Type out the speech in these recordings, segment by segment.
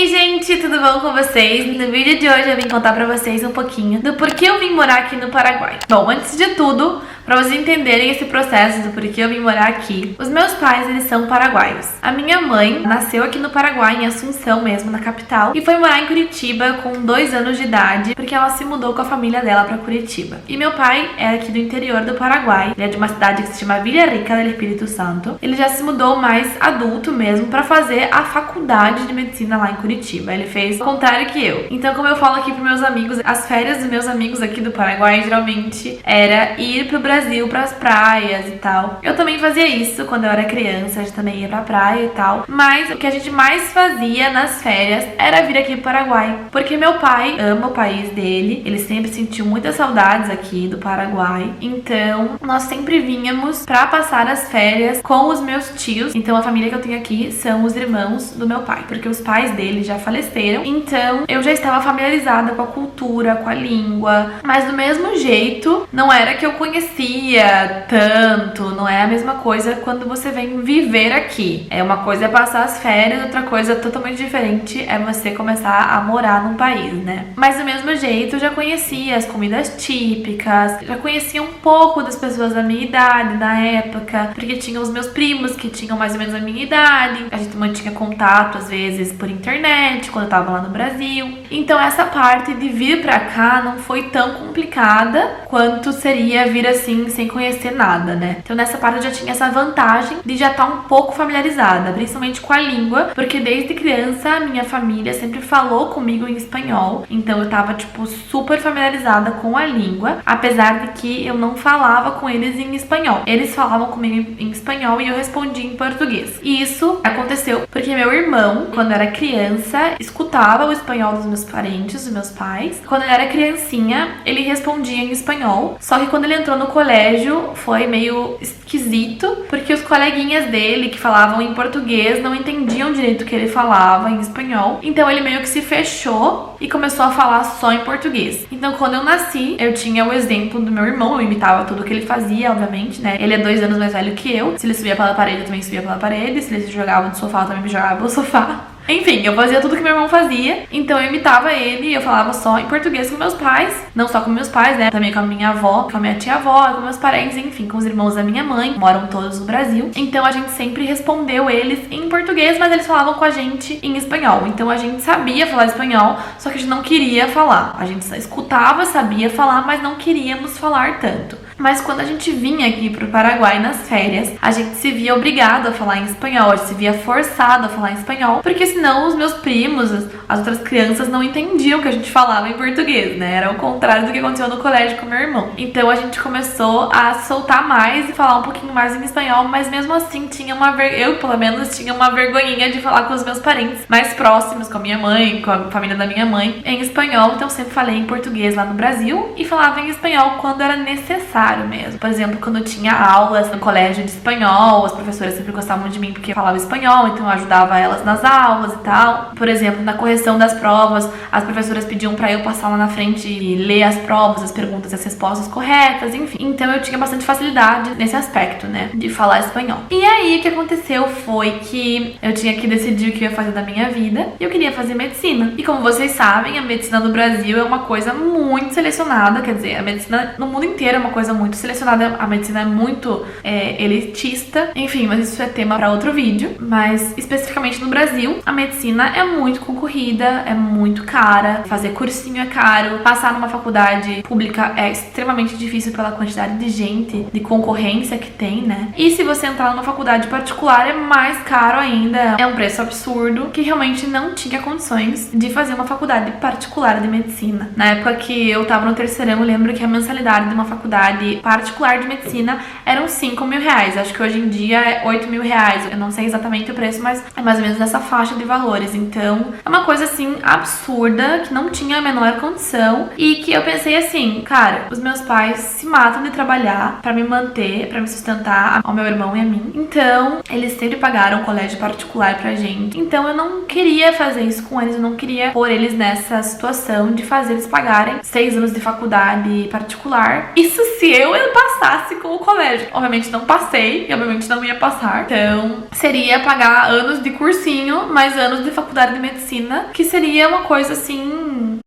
aí, gente, tudo bom com vocês? No vídeo de hoje eu vim contar pra vocês um pouquinho do porquê eu vim morar aqui no Paraguai. Bom, antes de tudo, pra vocês entenderem esse processo do porquê eu vim morar aqui, os meus pais, eles são paraguaios. A minha mãe nasceu aqui no Paraguai, em Assunção mesmo, na capital, e foi morar em Curitiba com 2 anos de idade, porque ela se mudou com a família dela pra Curitiba. E meu pai é aqui do interior do Paraguai, ele é de uma cidade que se chama Villa Rica del Espírito Santo. Ele já se mudou mais adulto mesmo pra fazer a faculdade de medicina lá em Curitiba. Ele fez o contrário que eu. Então, como eu falo aqui pros meus amigos, as férias dos meus amigos aqui do Paraguai geralmente era ir pro Brasil, pras praias e tal. Eu também fazia isso quando eu era criança, a gente também ia pra praia e tal. Mas o que a gente mais fazia nas férias era vir aqui pro Paraguai, porque meu pai ama o país dele, ele sempre sentiu muitas saudades aqui do Paraguai. Então, nós sempre vínhamos pra passar as férias com os meus tios. Então, a família que eu tenho aqui são os irmãos do meu pai, porque os pais dele já faleceram. Então, eu já estava familiarizada com a cultura, com a língua, mas do mesmo jeito, não era que eu conhecia tanto, não é a mesma coisa quando você vem viver aqui. É uma coisa é passar as férias, outra coisa totalmente diferente é você começar a morar num país, né? Mas do mesmo jeito, eu já conhecia as comidas típicas, já conhecia um pouco das pessoas da minha idade na época, porque tinha os meus primos que tinham mais ou menos a minha idade, a gente mantinha contato às vezes por internet, quando eu tava lá no Brasil. Então essa parte de vir pra cá não foi tão complicada quanto seria vir assim sem conhecer nada, né? Então nessa parte eu já tinha essa vantagem de já estar um pouco familiarizada, principalmente com a língua, porque desde criança a minha família sempre falou comigo em espanhol, então eu tava tipo super familiarizada com a língua, apesar de que eu não falava com eles em espanhol. Eles falavam comigo em espanhol e eu respondia em português. E isso aconteceu porque meu irmão, quando era criança, escutava o espanhol dos meus parentes, dos meus pais. Quando ele era criancinha, ele respondia em espanhol. Só que quando ele entrou no colégio, foi meio esquisito, porque os coleguinhas dele que falavam em português não entendiam direito o que ele falava em espanhol. Então ele meio que se fechou e começou a falar só em português. Então quando eu nasci, eu tinha o exemplo do meu irmão, eu imitava tudo que ele fazia, obviamente, né? Ele é 2 anos mais velho que eu. Se ele subia pela parede, eu também subia pela parede. Se ele jogava no sofá, eu também me jogava no sofá. Enfim, eu fazia tudo que meu irmão fazia, então eu imitava ele e eu falava só em português com meus pais, não só com meus pais, né, também com a minha avó, com a minha tia-avó, com meus parentes, enfim, com os irmãos da minha mãe, moram todos no Brasil, então a gente sempre respondeu eles em português, mas eles falavam com a gente em espanhol, então a gente sabia falar espanhol, só que a gente não queria falar, a gente escutava, sabia falar, mas não queríamos falar tanto. Mas quando a gente vinha aqui pro Paraguai nas férias, a gente se via obrigado a falar em espanhol, a gente se via forçado a falar em espanhol, porque senão os meus primos, as outras crianças não entendiam que a gente falava em português, né? Era o contrário do que aconteceu no colégio com meu irmão. Então a gente começou a soltar mais e falar um pouquinho mais em espanhol, mas mesmo assim tinha eu pelo menos tinha uma vergonhinha de falar com os meus parentes mais próximos, com a minha mãe, com a família da minha mãe, em espanhol. Então eu sempre falei em português lá no Brasil e falava em espanhol quando era necessário mesmo. Por exemplo, quando eu tinha aulas no colégio de espanhol, as professoras sempre gostavam de mim porque eu falava espanhol, então eu ajudava elas nas aulas e tal. Por exemplo, na correção das provas, as professoras pediam pra eu passar lá na frente e ler as provas, as perguntas e as respostas corretas, enfim. Então eu tinha bastante facilidade nesse aspecto, né, de falar espanhol. E aí, o que aconteceu foi que eu tinha que decidir o que eu ia fazer da minha vida e eu queria fazer medicina. E como vocês sabem, a medicina no Brasil é uma coisa muito selecionada, quer dizer, a medicina no mundo inteiro é uma coisa muito selecionada, a medicina é muito elitista, enfim, mas isso é tema para outro vídeo. Mas especificamente no Brasil, a medicina é muito concorrida, é muito cara, fazer cursinho é caro, passar numa faculdade pública é extremamente difícil pela quantidade de gente, de concorrência que tem, né? E se você entrar numa faculdade particular é mais caro ainda, é um preço absurdo, que realmente não tinha condições de fazer uma faculdade particular de medicina. Na época que eu tava no terceirão, eu lembro que a mensalidade de uma faculdade particular de medicina eram 5 mil reais. Acho que hoje em dia é 8 mil reais. Eu não sei exatamente o preço, mas é mais ou menos nessa faixa de valores. Então, é uma coisa assim absurda, que não tinha a menor condição e que eu pensei assim, cara, os meus pais se matam de trabalhar pra me manter, pra me sustentar, ao meu irmão e a mim. Então, eles sempre pagaram colégio particular pra gente. Então, eu não queria fazer isso com eles, eu não queria pôr eles nessa situação de fazer eles pagarem 6 anos de faculdade particular. Isso se eu passasse com o colégio. Obviamente não passei e obviamente não ia passar. Então seria pagar anos de cursinho, mais anos de faculdade de medicina, que seria uma coisa assim,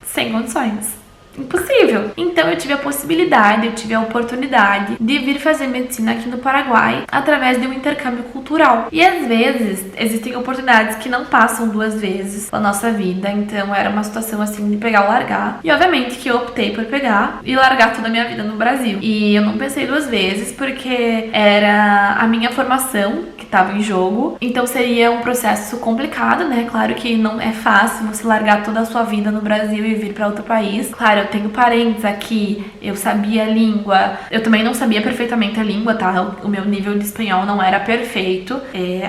sem condições. Impossível. Então eu tive a possibilidade, eu tive a oportunidade de vir fazer medicina aqui no Paraguai através de um intercâmbio cultural. E às vezes existem oportunidades que não passam 2 vezes na nossa vida, então era uma situação assim de pegar ou largar. E obviamente que eu optei por pegar e largar toda a minha vida no Brasil. E eu não pensei 2 vezes porque era a minha formação que estava em jogo. Então seria um processo complicado, né? Claro que não é fácil você largar toda a sua vida no Brasil e vir para outro país. Claro, eu tenho parentes aqui, eu sabia a língua, eu também não sabia perfeitamente a língua, tá? O meu nível de espanhol não era perfeito.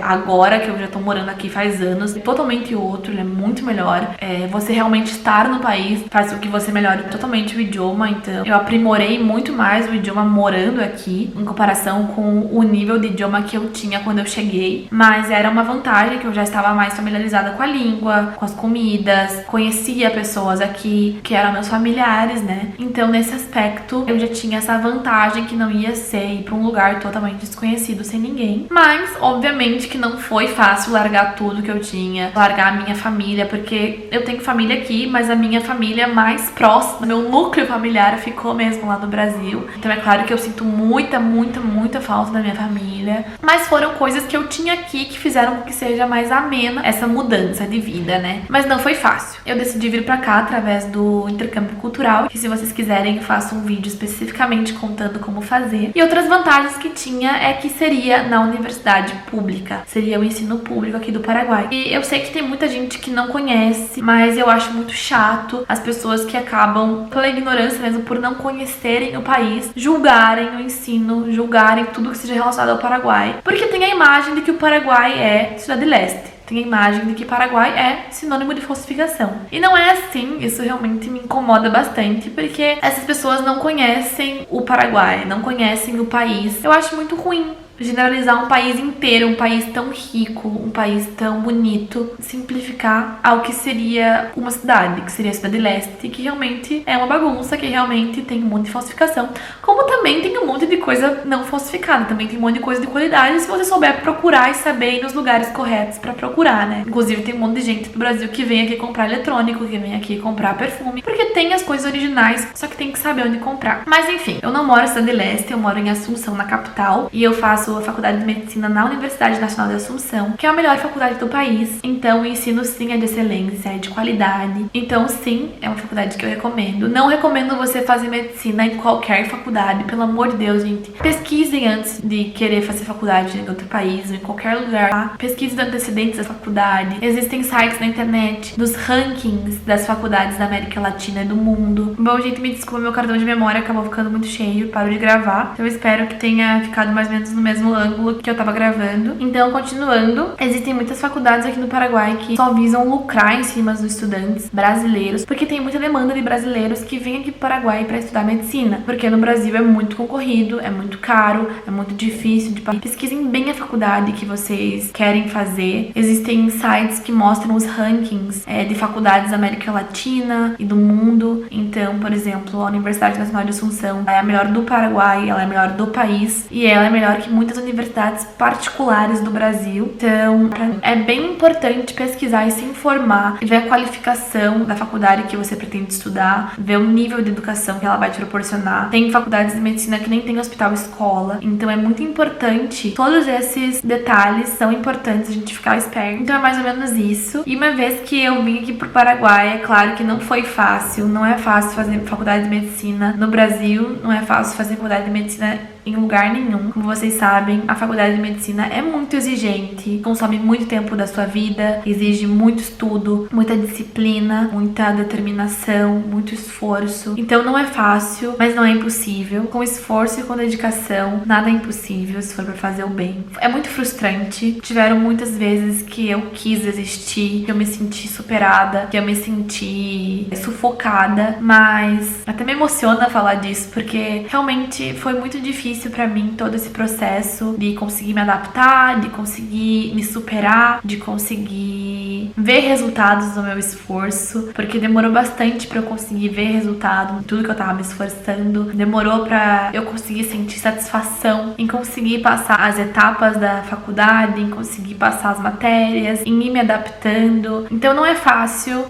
Agora que eu já tô morando aqui faz anos, é totalmente outro, ele é muito melhor. Você realmente estar no país faz com que você melhore totalmente o idioma, então eu aprimorei muito mais o idioma morando aqui, em comparação com o nível de idioma que eu tinha quando eu cheguei. Mas era uma vantagem que eu já estava mais familiarizada com a língua, com as comidas, conhecia pessoas aqui que eram meus familiares, né? Então, nesse aspecto, eu já tinha essa vantagem que não ia ser ir pra um lugar totalmente desconhecido, sem ninguém. Mas, obviamente, que não foi fácil largar tudo que eu tinha, largar a minha família, porque eu tenho família aqui, mas a minha família mais próxima, meu núcleo familiar ficou mesmo lá no Brasil. Então, é claro que eu sinto muita, muita, muita falta da minha família. Mas foram coisas que eu tinha aqui que fizeram com que seja mais amena essa mudança de vida, né? Mas não foi fácil. Eu decidi vir pra cá através do intercâmbio cultural, que se vocês quiserem eu faço um vídeo especificamente contando como fazer. E outras vantagens que tinha é que seria na universidade pública, seria o ensino público aqui do Paraguai. E eu sei que tem muita gente que não conhece, mas eu acho muito chato as pessoas que acabam, pela ignorância mesmo, por não conhecerem o país, julgarem o ensino, julgarem tudo que seja relacionado ao Paraguai, porque tem a imagem de que o Paraguai é cidade leste. Tem a imagem de que Paraguai é sinônimo de falsificação. E não é assim, isso realmente me incomoda bastante, porque essas pessoas não conhecem o Paraguai, não conhecem o país. Eu acho muito ruim generalizar um país inteiro, um país tão rico, um país tão bonito, simplificar ao que seria uma cidade, que seria a Cidade Leste, que realmente é uma bagunça, que realmente tem um monte de falsificação, como também tem um monte de coisa não falsificada, também tem um monte de coisa de qualidade, se você souber procurar e saber ir nos lugares corretos pra procurar, né? Inclusive tem um monte de gente do Brasil que vem aqui comprar eletrônico, que vem aqui comprar perfume, porque tem as coisas originais, só que tem que saber onde comprar. Mas enfim, eu não moro na Cidade Leste, eu moro em Assunção, na capital, e eu faço a faculdade de medicina na Universidade Nacional de Assunção, que é a melhor faculdade do país. Então o ensino sim é de excelência, é de qualidade. Então sim, é uma faculdade que eu recomendo. Não recomendo você fazer medicina em qualquer faculdade, pelo amor de Deus, gente. Pesquisem antes de querer fazer faculdade em outro país ou em qualquer lugar, tá? Pesquisem os antecedentes da faculdade. Existem sites na internet dos rankings das faculdades da América Latina e do mundo. Bom, gente, me desculpa, meu cartão de memória acabou ficando muito cheio, paro de gravar. Então eu espero que tenha ficado mais ou menos no mesmo ângulo que eu tava gravando. Então, continuando, existem muitas faculdades aqui no Paraguai que só visam lucrar em cima dos estudantes brasileiros, porque tem muita demanda de brasileiros que vêm aqui pro Paraguai pra estudar medicina, porque no Brasil é muito concorrido, é muito caro, é muito difícil de pagar. Pesquisem bem a faculdade que vocês querem fazer. Existem sites que mostram os rankings de faculdades da América Latina e do mundo. Então, por exemplo, a Universidade Nacional de Assunção é a melhor do Paraguai, ela é a melhor do país e ela é melhor que muitas universidades particulares do Brasil. Então, é bem importante pesquisar e se informar, ver a qualificação da faculdade que você pretende estudar, ver o nível de educação que ela vai te proporcionar. Tem faculdades de medicina que nem tem hospital escola, então é muito importante. Todos esses detalhes são importantes a gente ficar esperto. Então é mais ou menos isso. E uma vez que eu vim aqui pro Paraguai, é claro que não foi fácil, não é fácil fazer faculdade de medicina no Brasil, não é fácil fazer faculdade de medicina em lugar nenhum. Como vocês sabem, a faculdade de medicina é muito exigente, consome muito tempo da sua vida, exige muito estudo, muita disciplina, muita determinação, muito esforço. Então não é fácil, mas não é impossível. Com esforço e com dedicação, nada é impossível se for pra fazer o bem. É muito frustrante. Tiveram muitas vezes que eu quis desistir, que eu me senti superada, que eu me senti sufocada, mas até me emociona falar disso, porque realmente foi muito difícil pra mim todo esse processo de conseguir me adaptar, de conseguir me superar, de conseguir ver resultados do meu esforço, porque demorou bastante pra eu conseguir ver resultado em tudo que eu tava me esforçando. Demorou pra eu conseguir sentir satisfação em conseguir passar as etapas da faculdade, em conseguir passar as matérias, em ir me adaptando. Então não é fácil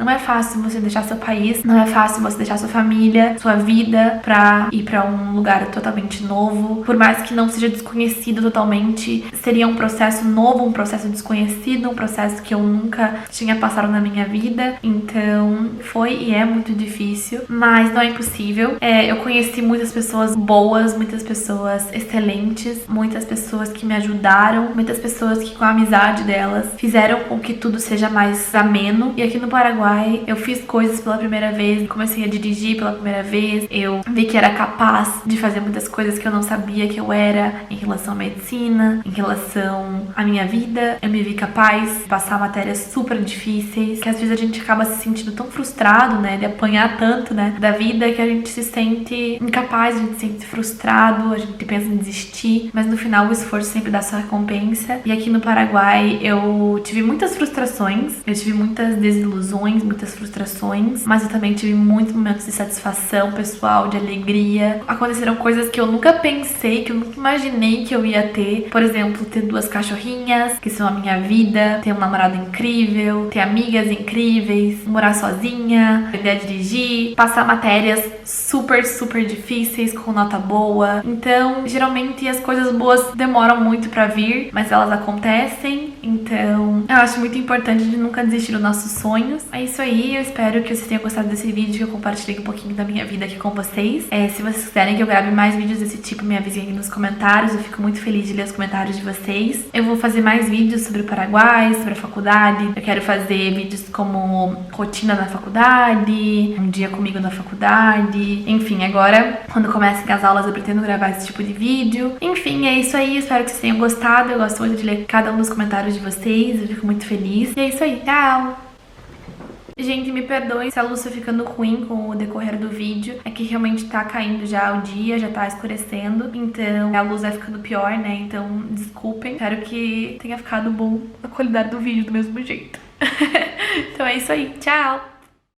você deixar seu país, não é fácil você deixar sua família, sua vida pra ir pra um lugar totalmente novo. Por mais que não seja desconhecido totalmente, seria um processo novo, um processo desconhecido, um processo que eu nunca tinha passado na minha vida. Então foi e é muito difícil, mas não é impossível. Eu conheci muitas pessoas boas, muitas pessoas excelentes, muitas pessoas que me ajudaram, muitas pessoas que com a amizade delas fizeram com que tudo seja mais ameno. E aqui no Paraguai eu fiz coisas pela primeira vez, comecei a dirigir pela primeira vez, eu vi que era capaz de fazer muitas coisas que eu não sabia que eu era em relação à medicina, em relação à minha vida. Eu me vi capaz de passar matérias super difíceis, que às vezes a gente acaba se sentindo tão frustrado, né, de apanhar tanto, né, da vida, que a gente se sente incapaz, a gente se sente frustrado, a gente pensa em desistir, mas no final o esforço sempre dá sua recompensa. E aqui no Paraguai eu tive muitas frustrações, eu tive muitas desilusões, muitas frustrações, mas eu também tive muitos momentos de satisfação pessoal, de alegria. Aconteceram coisas que eu nunca pensei, que eu nunca imaginei que eu ia ter. Por exemplo, ter 2 cachorrinhas, que são a minha vida, ter um namorado incrível, ter amigas incríveis, morar sozinha, aprender a dirigir, passar matérias super, super difíceis com nota boa. Então, geralmente as coisas boas demoram muito pra vir, mas elas acontecem. Então, eu acho muito importante de nunca desistir dos nossos sonhos. É isso aí, eu espero que vocês tenham gostado desse vídeo, que eu compartilhei um pouquinho da minha vida aqui com vocês. Se vocês quiserem que eu grave mais vídeos desse tipo, me avisem aí nos comentários, eu fico muito feliz de ler os comentários de vocês. Eu vou fazer mais vídeos sobre o Paraguai, sobre a faculdade. Eu quero fazer vídeos como rotina na faculdade, um dia comigo na faculdade. Enfim, agora, quando comecem as aulas, eu pretendo gravar esse tipo de vídeo. Enfim, é isso aí, espero que vocês tenham gostado. Eu gosto muito de ler cada um dos comentários de vocês, eu fico muito feliz. E é isso aí, tchau! Gente, me perdoem se a luz tá ficando ruim com o decorrer do vídeo. É que realmente tá caindo já o dia, já tá escurecendo. Então a luz vai ficando pior, né? Então desculpem. Espero que tenha ficado bom a qualidade do vídeo do mesmo jeito. Então é isso aí. Tchau!